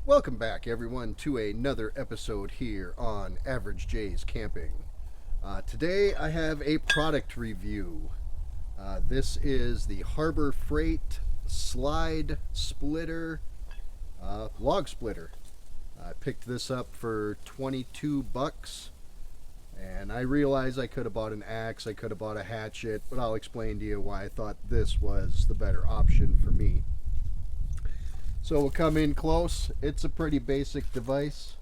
Welcome back, everyone, to another episode here on Average J's Camping. Today I have a product review. This is the Harbor Freight Slide Splitter Log Splitter. I picked this up for 22 bucks, and I realized I could have bought an axe, I could have bought a hatchet, but I'll explain to you why I thought this was the better option for me. So we'll come in close. It's a pretty basic device.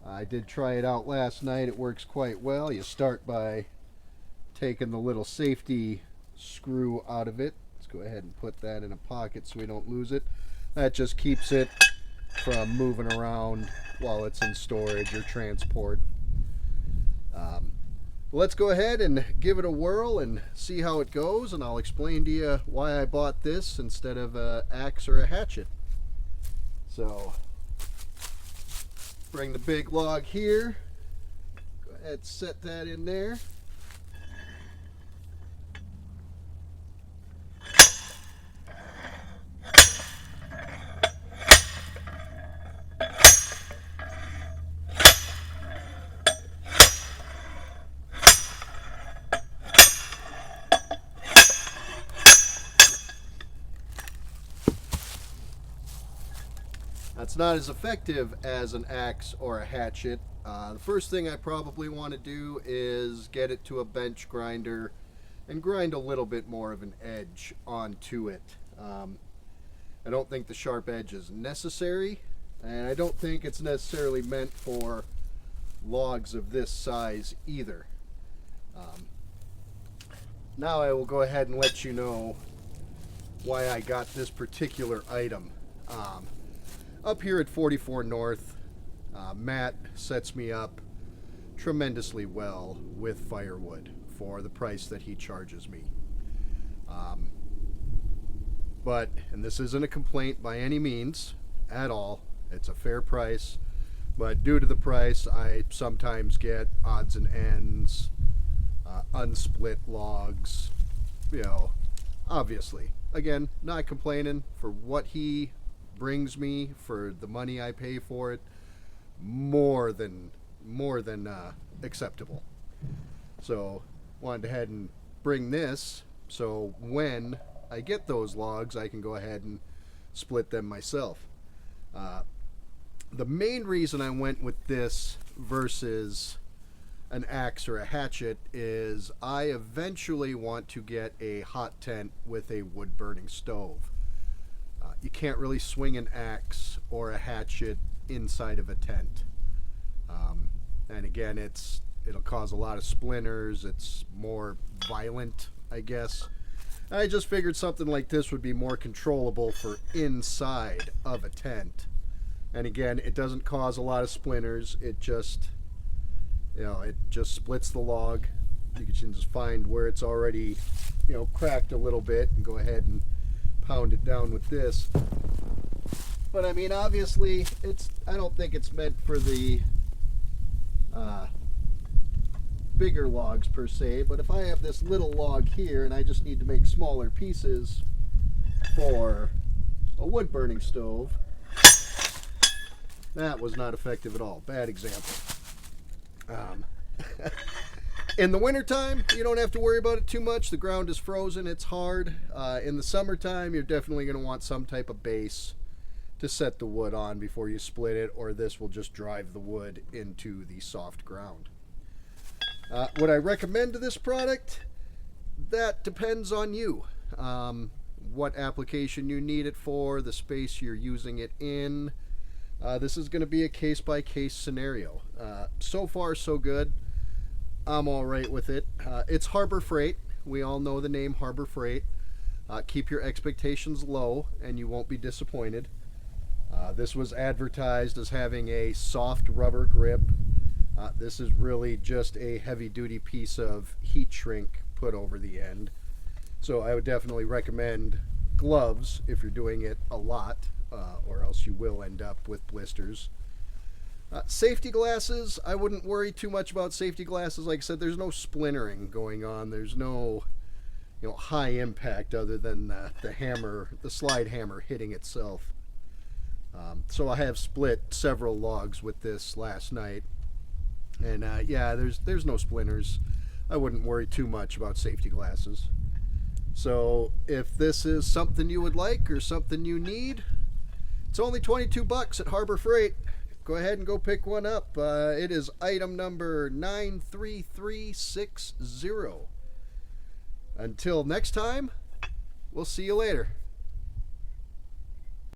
I did try it out last night. It works quite well. You start by taking the little safety screw out of it. Let's go ahead and put that in a pocket so we don't lose it. That just keeps it from moving around while it's in storage or transport. Let's go ahead and give it a whirl and see how it goes, and I'll explain to you why I bought this instead of an axe or a hatchet. So, bring the big log here. Go ahead, set that in there. That's not as effective as an axe or a hatchet. The first thing I probably want to do is get it to a bench grinder and grind a little bit more of an edge onto it. I don't think the sharp edge is necessary, and I don't think it's necessarily meant for logs of this size either. Now I will go ahead and let you know why I got this particular item. Up here at 44 North, Matt sets me up tremendously well with firewood for the price that he charges me. And this isn't a complaint by any means at all. It's a fair price, but due to the price, I sometimes get odds and ends, unsplit logs, obviously. Again, not complaining for what he brings me for the money I pay for it. More than acceptable. So wanted to head and bring this so when I get those logs I can go ahead and split them myself. The main reason I went with this versus an axe or a hatchet is I eventually want to get a hot tent with a wood burning stove. You can't really swing an axe or a hatchet inside of a tent. And again, it'll cause a lot of splinters. It's more violent, I guess. I just figured something like this would be more controllable for inside of a tent. And again, it doesn't cause a lot of splinters. It just splits the log. You can just find where it's already, cracked a little bit and go ahead and pound it down with this. But I mean, obviously, I don't think it's meant for the bigger logs per se, but if I have this little log here and I just need to make smaller pieces for a wood burning stove, that was not effective at all. Bad example. In the wintertime, you don't have to worry about it too much. The ground is frozen, it's hard. In the summertime, you're definitely going to want some type of base to set the wood on before you split it, or this will just drive the wood into the soft ground. Would I recommend this product? That depends on you. What application you need it for, the space you're using it in. This is going to be a case-by-case scenario. So far, so good. I'm all right with it. It's Harbor Freight. We all know the name Harbor Freight. Keep your expectations low and you won't be disappointed. This was advertised as having a soft rubber grip. This is really just a heavy-duty piece of heat shrink put over the end. So I would definitely recommend gloves if you're doing it a lot, or else you will end up with blisters. Safety glasses, I wouldn't worry too much about safety glasses. Like I said, there's no splintering going on. There's no high impact other than the hammer, the slide hammer hitting itself. So I have split several logs with this last night, and yeah, there's no splinters. I wouldn't worry too much about safety glasses. So if this is something you would like or something you need, it's only $22 at Harbor Freight. Go ahead and go pick one up. It is item number 93360. Until next time, we'll see you later.